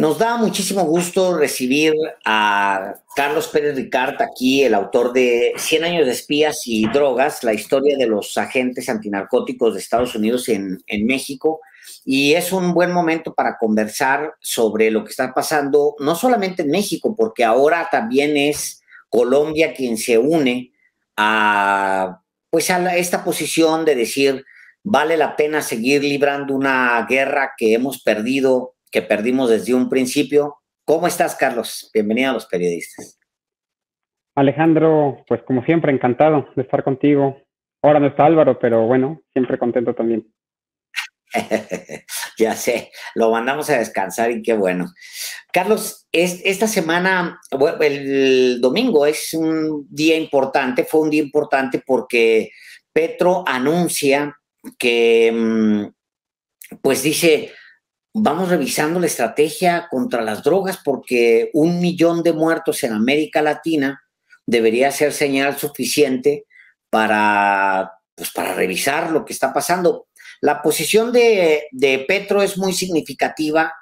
Nos da muchísimo gusto recibir a Carlos Pérez Ricart, aquí el autor de 100 años de espías y drogas, la historia de los agentes antinarcóticos de Estados Unidos en México. Y es un buen momento para conversar sobre lo que está pasando, no solamente en México, porque ahora también es Colombia quien se une a, pues a esta posición de decir, vale la pena seguir librando una guerra que hemos perdido, que perdimos desde un principio. ¿Cómo estás, Carlos? Bienvenido a Los Periodistas. Alejandro, pues como siempre, encantado de estar contigo. Ahora no está Álvaro, pero bueno, siempre contento también. Ya sé, lo mandamos a descansar y qué bueno. Carlos, esta semana, bueno, el domingo es un día importante, fue un día importante porque Petro anuncia que, pues dice, vamos revisando la estrategia contra las drogas porque 1 millón de muertos en América Latina debería ser señal suficiente pues para revisar lo que está pasando. La posición de Petro es muy significativa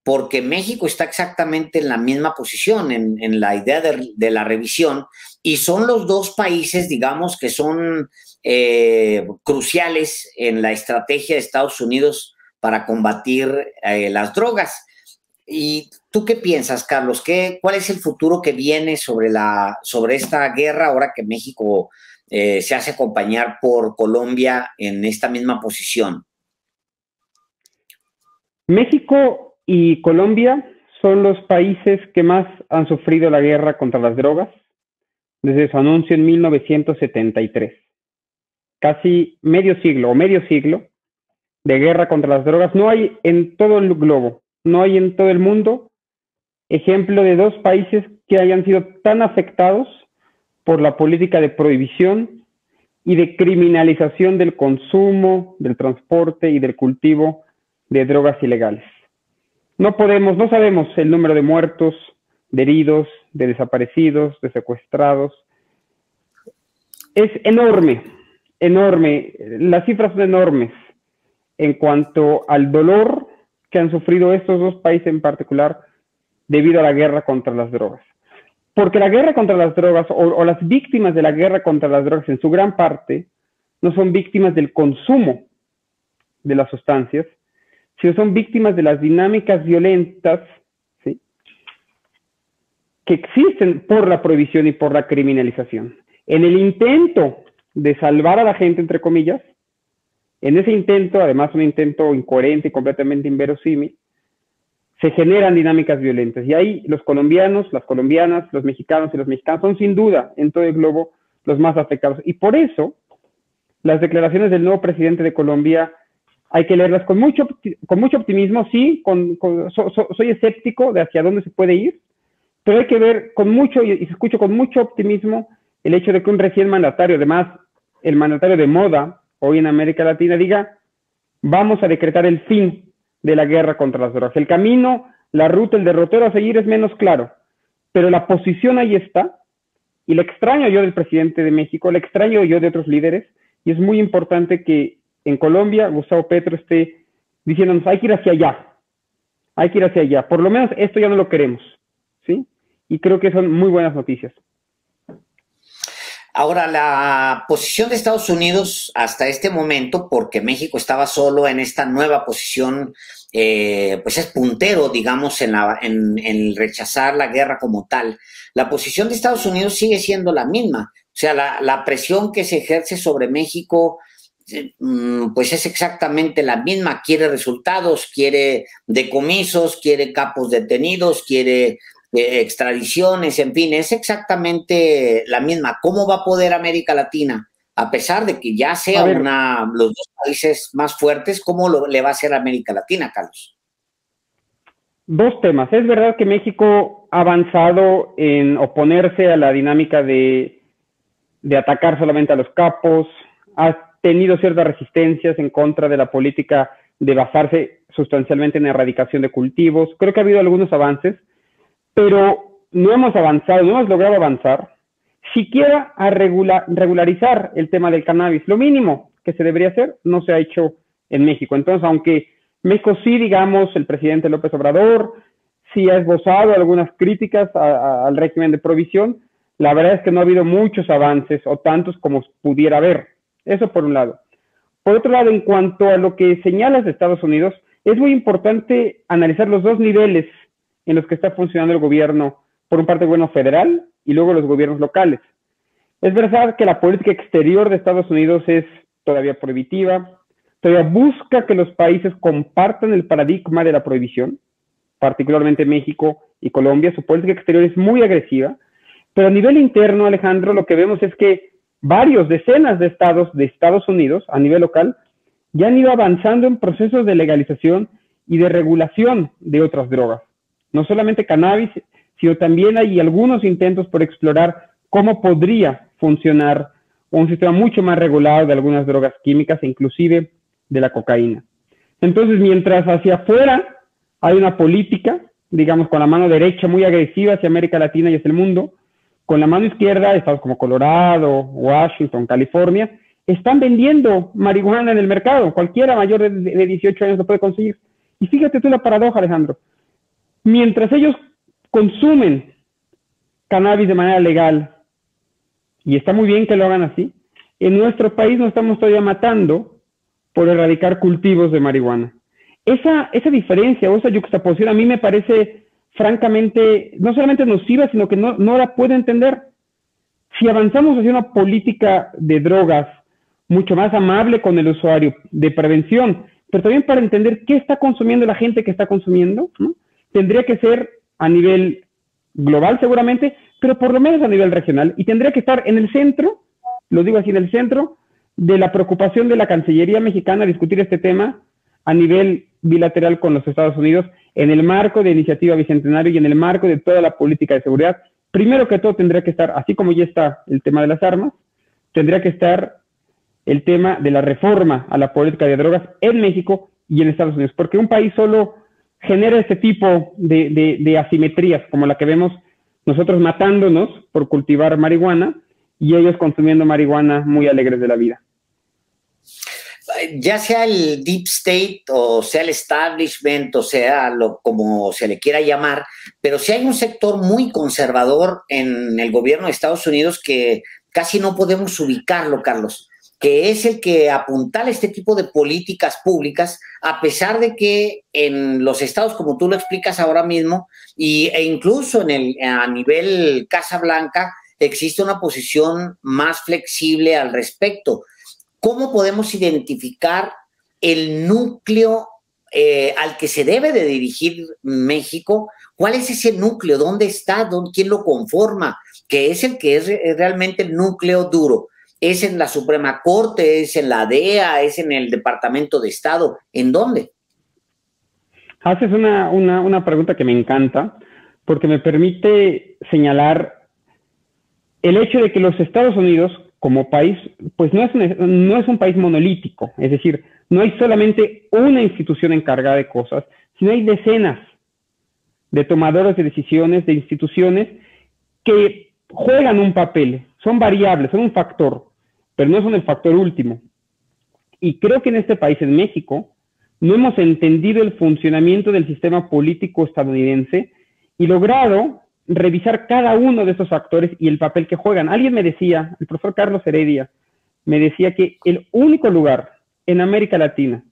porque México está exactamente en la misma posición, en la idea de la revisión, y son los dos países, digamos, que son cruciales en la estrategia de Estados Unidos para combatir las drogas. ¿Y tú qué piensas, Carlos? ¿Cuál es el futuro que viene sobre esta guerra ahora que México se hace acompañar por Colombia en esta misma posición? México y Colombia son los países que más han sufrido la guerra contra las drogas desde su anuncio en 1973. Casi medio siglo de guerra contra las drogas. No hay en todo el globo, no hay en todo el mundo ejemplo de dos países que hayan sido tan afectados por la política de prohibición y de criminalización del consumo, del transporte y del cultivo de drogas ilegales. No sabemos el número de muertos, de heridos, de desaparecidos, de secuestrados. Es enorme, las cifras son enormes en cuanto al dolor que han sufrido estos dos países en particular debido a la guerra contra las drogas. Porque la guerra contra las drogas o las víctimas de la guerra contra las drogas en su gran parte no son víctimas del consumo de las sustancias, sino son víctimas de las dinámicas violentas, ¿sí?, que existen por la prohibición y por la criminalización. En el intento de salvar a la gente, entre comillas, en ese intento, además un intento incoherente y completamente inverosímil, se generan dinámicas violentas. Y ahí los colombianos, las colombianas, los mexicanos y los mexicanos son sin duda en todo el globo los más afectados. Y por eso las declaraciones del nuevo presidente de Colombia hay que leerlas con mucho optimismo. Sí, soy escéptico de hacia dónde se puede ir, pero hay que ver con mucho, y se escucha con mucho optimismo el hecho de que un recién mandatario, además el mandatario de moda hoy en América Latina, diga, vamos a decretar el fin de la guerra contra las drogas. El camino, la ruta, el derrotero a seguir es menos claro, pero la posición ahí está, y le extraño yo del presidente de México, le extraño yo de otros líderes, y es muy importante que en Colombia Gustavo Petro esté diciéndonos, hay que ir hacia allá, por lo menos esto ya no lo queremos, ¿sí? Y creo que son muy buenas noticias. Ahora, la posición de Estados Unidos hasta este momento, porque México estaba solo en esta nueva posición, pues es puntero, digamos, en rechazar la guerra como tal. La posición de Estados Unidos sigue siendo la misma. O sea, la presión que se ejerce sobre México, pues es exactamente la misma. Quiere resultados, quiere decomisos, quiere capos detenidos, quiere extradiciones, en fin, es exactamente la misma. ¿Cómo va a poder América Latina, a pesar de que ya sea los dos países más fuertes, cómo le va a hacer a América Latina, Carlos? Dos temas. Es verdad que México ha avanzado en oponerse a la dinámica de atacar solamente a los capos, ha tenido ciertas resistencias en contra de la política de basarse sustancialmente en la erradicación de cultivos. Creo que ha habido algunos avances, pero no hemos logrado avanzar siquiera a regularizar el tema del cannabis. Lo mínimo que se debería hacer no se ha hecho en México. Entonces, aunque México sí, digamos, el presidente López Obrador sí ha esbozado algunas críticas al régimen de prohibición. La verdad es que no ha habido muchos avances o tantos como pudiera haber. Eso por un lado. Por otro lado, en cuanto a lo que señalas de Estados Unidos, es muy importante analizar los dos niveles en los que está funcionando el gobierno, por un parte el gobierno federal y luego los gobiernos locales. Es verdad que la política exterior de Estados Unidos es todavía prohibitiva, todavía busca que los países compartan el paradigma de la prohibición, particularmente México y Colombia. Su política exterior es muy agresiva, pero a nivel interno, Alejandro, lo que vemos es que decenas de estados de Estados Unidos, a nivel local, ya han ido avanzando en procesos de legalización y de regulación de otras drogas. No solamente cannabis, sino también hay algunos intentos por explorar cómo podría funcionar un sistema mucho más regulado de algunas drogas químicas e inclusive de la cocaína. Entonces, mientras hacia afuera hay una política, digamos, con la mano derecha muy agresiva hacia América Latina y hacia el mundo, con la mano izquierda, estados como Colorado, Washington, California, están vendiendo marihuana en el mercado. Cualquiera mayor de 18 años lo puede conseguir. Y fíjate tú la paradoja, Alejandro. Mientras ellos consumen cannabis de manera legal, y está muy bien que lo hagan así, en nuestro país nos estamos todavía matando por erradicar cultivos de marihuana. Esa diferencia o esa yuxtaposición a mí me parece francamente no solamente nociva, sino que no la puedo entender. Si avanzamos hacia una política de drogas mucho más amable con el usuario, de prevención, pero también para entender qué está consumiendo la gente que está consumiendo, ¿no? Tendría que ser a nivel global seguramente, pero por lo menos a nivel regional, y tendría que estar en el centro, lo digo así, en el centro de la preocupación de la Cancillería mexicana a discutir este tema a nivel bilateral con los Estados Unidos, en el marco de Iniciativa Bicentenario y en el marco de toda la política de seguridad. Primero que todo tendría que estar, así como ya está el tema de las armas, tendría que estar el tema de la reforma a la política de drogas en México y en Estados Unidos, porque un país solo genera este tipo de asimetrías, como la que vemos nosotros matándonos por cultivar marihuana y ellos consumiendo marihuana muy alegres de la vida. Ya sea el deep state o sea el establishment o sea como se le quiera llamar, pero sí hay un sector muy conservador en el gobierno de Estados Unidos que casi no podemos ubicarlo, Carlos, que es el que apuntala este tipo de políticas públicas, a pesar de que en los estados, como tú lo explicas ahora mismo, e incluso a nivel Casa Blanca, existe una posición más flexible al respecto. ¿Cómo podemos identificar el núcleo al que se debe de dirigir México? ¿Cuál es ese núcleo? ¿Dónde está? ¿Quién lo conforma? Que es el que es realmente el núcleo duro. ¿Es en la Suprema Corte? ¿Es en la DEA? ¿Es en el Departamento de Estado? ¿En dónde? Haces una pregunta que me encanta, porque me permite señalar el hecho de que los Estados Unidos, como país, pues no es un país monolítico, es decir, no hay solamente una institución encargada de cosas, sino hay decenas de tomadores de decisiones, de instituciones que juegan un papel, son variables, son un factor, pero no son el factor último. Y creo que en este país, en México, no hemos entendido el funcionamiento del sistema político estadounidense y logrado revisar cada uno de esos factores y el papel que juegan. Alguien me decía, el profesor Carlos Heredia, me decía que el único lugar en América Latina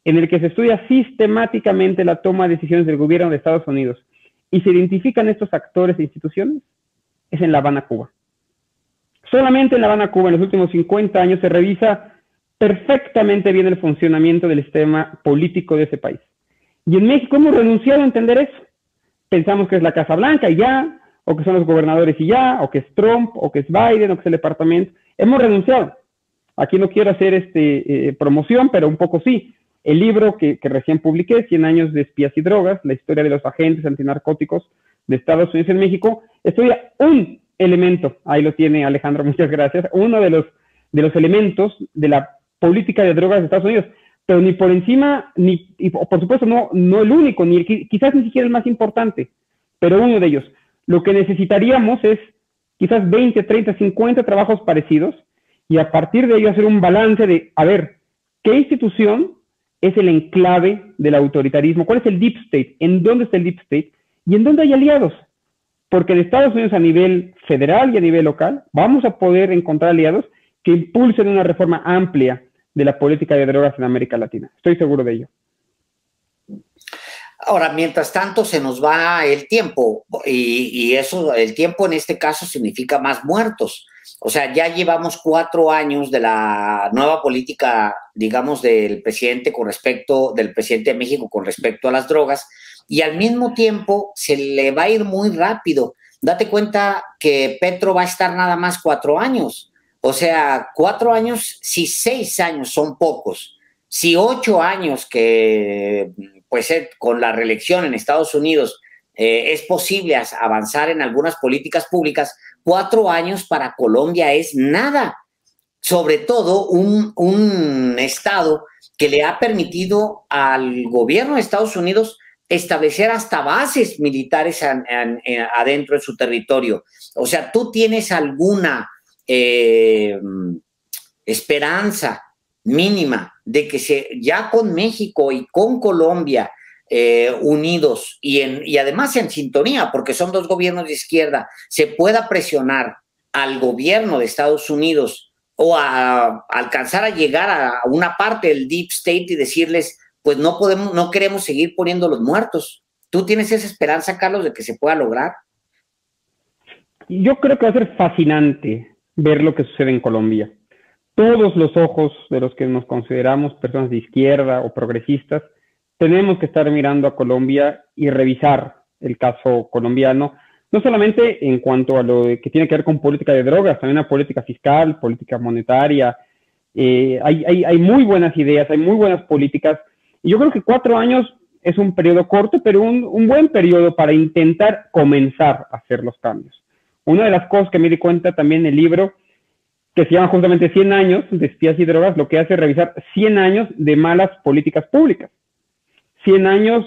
en el que se estudia sistemáticamente la toma de decisiones del gobierno de Estados Unidos y se identifican estos actores e instituciones es en La Habana, Cuba. Solamente en La Habana, Cuba, en los últimos 50 años se revisa perfectamente bien el funcionamiento del sistema político de ese país. Y en México hemos renunciado a entender eso. Pensamos que es la Casa Blanca y ya, o que son los gobernadores y ya, o que es Trump, o que es Biden, o que es el departamento. Hemos renunciado. Aquí no quiero hacer promoción, pero un poco sí. El libro que recién publiqué, 100 años de espías y drogas, la historia de los agentes antinarcóticos de Estados Unidos en México, estudia un elemento, ahí lo tiene Alejandro, muchas gracias, uno de los elementos de la política de drogas de Estados Unidos, pero ni por encima, y por supuesto no el único, quizás ni siquiera el más importante, pero uno de ellos. Lo que necesitaríamos es quizás 20, 30, 50 trabajos parecidos y a partir de ello hacer un balance de, a ver, ¿qué institución es el enclave del autoritarismo? ¿Cuál es el deep state? ¿En dónde está el deep state? ¿Y en dónde hay aliados? Porque en Estados Unidos a nivel federal y a nivel local vamos a poder encontrar aliados que impulsen una reforma amplia de la política de drogas en América Latina. Estoy seguro de ello. Ahora, mientras tanto, se nos va el tiempo y eso, el tiempo en este caso significa más muertos. O sea, ya llevamos 4 años de la nueva política, digamos, del presidente del presidente de México con respecto a las drogas, y al mismo tiempo se le va a ir muy rápido. Date cuenta que Petro va a estar nada más 4 años. O sea, 4 años, si 6 años son pocos, si 8 años que, pues, con la reelección en Estados Unidos es posible avanzar en algunas políticas públicas, 4 años para Colombia es nada. Sobre todo un estado que le ha permitido al gobierno de Estados Unidos establecer hasta bases militares adentro de su territorio. O sea, ¿tú tienes alguna esperanza mínima de que ya con México y con Colombia unidos y además en sintonía, porque son 2 gobiernos de izquierda, se pueda presionar al gobierno de Estados Unidos o a alcanzar a llegar a una parte del Deep State y decirles, pues no queremos seguir poniendo los muertos? ¿Tú tienes esa esperanza, Carlos, de que se pueda lograr? Yo creo que va a ser fascinante ver lo que sucede en Colombia. Todos los ojos de los que nos consideramos personas de izquierda o progresistas tenemos que estar mirando a Colombia y revisar el caso colombiano, no solamente en cuanto a lo que tiene que ver con política de drogas, también a política fiscal, política monetaria. Hay muy buenas ideas, hay muy buenas políticas, y yo creo que 4 años es un periodo corto, pero un buen periodo para intentar comenzar a hacer los cambios. Una de las cosas que me di cuenta también en el libro, que se llama justamente 100 años de espías y drogas, lo que hace es revisar 100 años de malas políticas públicas, 100 años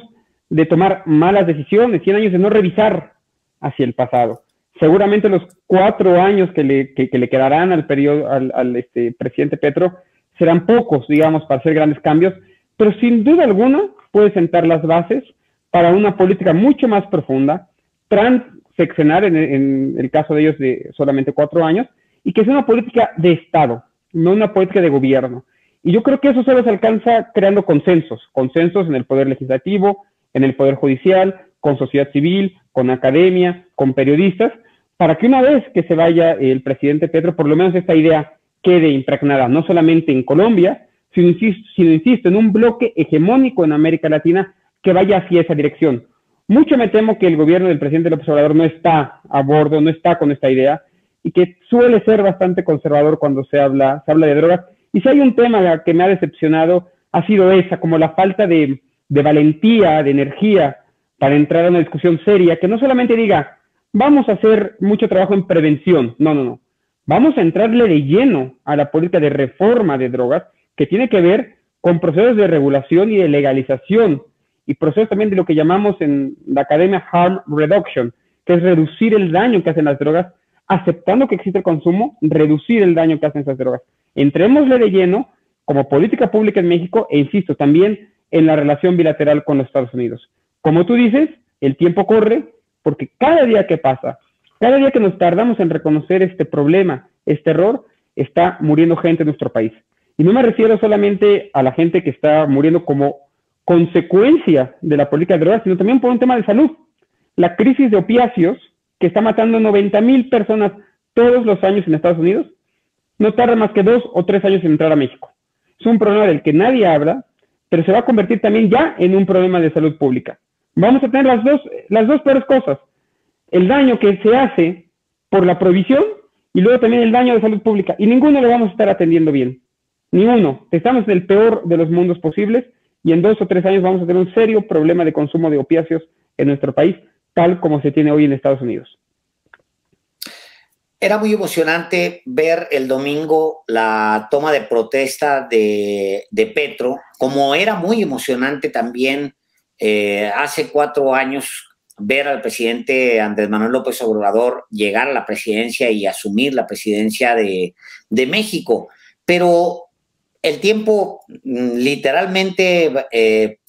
de tomar malas decisiones, 100 años de no revisar hacia el pasado. Seguramente los 4 años que le quedarán al presidente Petro serán pocos, digamos, para hacer grandes cambios, pero sin duda alguna puede sentar las bases para una política mucho más profunda, transeccional en el caso de ellos de solamente 4 años, y que sea una política de Estado, no una política de gobierno. Y yo creo que eso solo se alcanza creando consensos en el poder legislativo, en el poder judicial, con sociedad civil, con academia, con periodistas, para que una vez que se vaya el presidente Petro, por lo menos esta idea quede impregnada, no solamente en Colombia, sino insisto, en un bloque hegemónico en América Latina que vaya hacia esa dirección. Mucho me temo que el gobierno del presidente López Obrador no está a bordo, no está con esta idea, y que suele ser bastante conservador cuando se habla de drogas. Y si hay un tema que me ha decepcionado, ha sido esa, como la falta de valentía, de energía, para entrar a una discusión seria, que no solamente diga, vamos a hacer mucho trabajo en prevención, no. Vamos a entrarle de lleno a la política de reforma de drogas, que tiene que ver con procesos de regulación y de legalización, y procesos también de lo que llamamos en la academia harm reduction, que es reducir el daño que hacen las drogas, aceptando que existe el consumo, reducir el daño que hacen esas drogas. Entrémosle de lleno como política pública en México e insisto, también en la relación bilateral con los Estados Unidos. Como tú dices, el tiempo corre porque cada día que pasa, cada día que nos tardamos en reconocer este problema, este error, está muriendo gente en nuestro país. Y no me refiero solamente a la gente que está muriendo como consecuencia de la política de drogas, sino también por un tema de salud. La crisis de opiáceos, que está matando 90,000 personas todos los años en Estados Unidos, no tarda más que 2 o 3 años en entrar a México. Es un problema del que nadie habla, pero se va a convertir también ya en un problema de salud pública. Vamos a tener las dos peores cosas. El daño que se hace por la prohibición y luego también el daño de salud pública. Y ninguno lo vamos a estar atendiendo bien. Ni uno. Estamos en el peor de los mundos posibles y en 2 o 3 años vamos a tener un serio problema de consumo de opiáceos en nuestro país, tal como se tiene hoy en Estados Unidos. Era muy emocionante ver el domingo la toma de protesta de Petro, como era muy emocionante también hace 4 años ver al presidente Andrés Manuel López Obrador llegar a la presidencia y asumir la presidencia de México. Pero el tiempo literalmente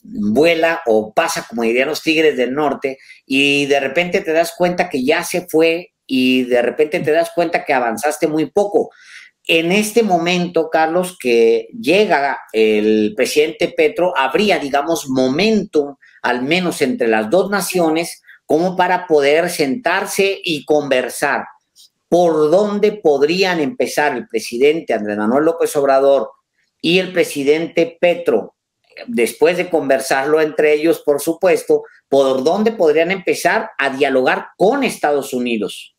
vuela o pasa, como dirían los Tigres del Norte, y de repente te das cuenta que ya se fue y de repente te das cuenta que avanzaste muy poco. En este momento, Carlos, que llega el presidente Petro, habría, digamos, momentum, al menos entre las dos naciones, como para poder sentarse y conversar. ¿Por dónde podrían empezar el presidente Andrés Manuel López Obrador y el presidente Petro, después de conversarlo entre ellos, por supuesto, por dónde podrían empezar a dialogar con Estados Unidos?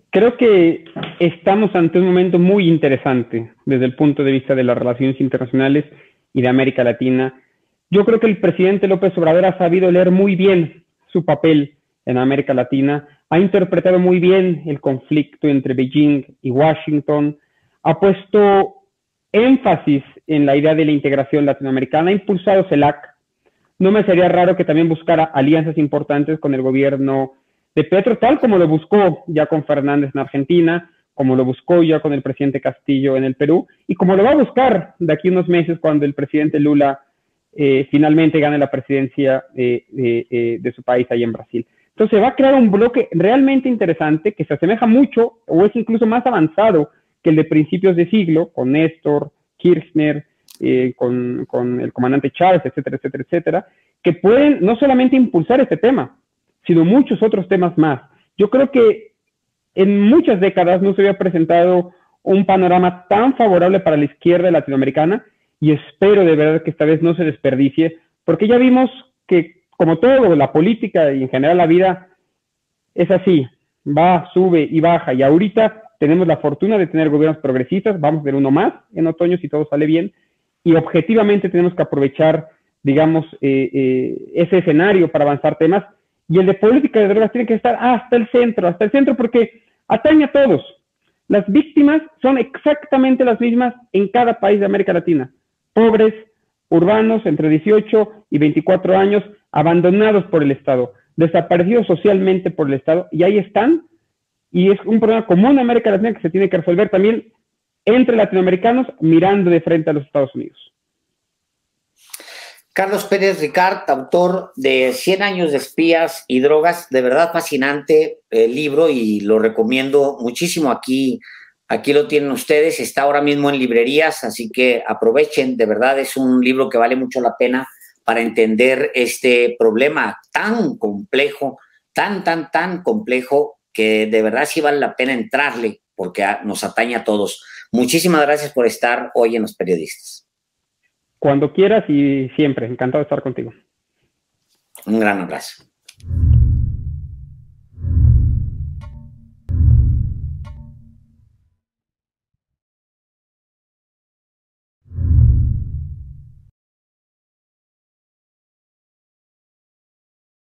Creo que estamos ante un momento muy interesante desde el punto de vista de las relaciones internacionales y de América Latina. Yo creo que el presidente López Obrador ha sabido leer muy bien su papel en América Latina, ha interpretado muy bien el conflicto entre Beijing y Washington, ha puesto énfasis en la idea de la integración latinoamericana, ha impulsado CELAC. No me sería raro que también buscara alianzas importantes con el gobierno de Petro, tal como lo buscó ya con Fernández en Argentina, como lo buscó ya con el presidente Castillo en el Perú, y como lo va a buscar de aquí a unos meses cuando el presidente Lula finalmente gane la presidencia de su país ahí en Brasil. Entonces va a crear un bloque realmente interesante que se asemeja mucho o es incluso más avanzado que el de principios de siglo, con Néstor, Kirchner, con el comandante Chávez, etcétera, etcétera, etcétera, que pueden no solamente impulsar este tema, sino muchos otros temas más. Yo creo que en muchas décadas no se había presentado un panorama tan favorable para la izquierda latinoamericana y espero de verdad que esta vez no se desperdicie, porque ya vimos que, como todo, la política y en general la vida es así, va, sube y baja, y ahorita tenemos la fortuna de tener gobiernos progresistas, vamos a ver uno más en otoño si todo sale bien, y objetivamente tenemos que aprovechar, digamos, ese escenario para avanzar temas, y el de política de drogas tiene que estar hasta el centro, porque atañe a todos. Las víctimas son exactamente las mismas en cada país de América Latina. Pobres, urbanos, entre 18 y 24 años, abandonados por el Estado, desaparecidos socialmente por el Estado, y ahí están, y es un problema común en América Latina que se tiene que resolver también entre latinoamericanos mirando de frente a los Estados Unidos. Carlos Pérez Ricart, autor de 100 años de espías y drogas, de verdad fascinante el libro y lo recomiendo muchísimo. Aquí lo tienen ustedes, está ahora mismo en librerías, así que aprovechen, de verdad es un libro que vale mucho la pena para entender este problema tan complejo, tan complejo, que de verdad sí vale la pena entrarle porque nos atañe a todos. Muchísimas gracias por estar hoy en Los Periodistas. Cuando quieras y siempre, encantado de estar contigo. Un gran abrazo.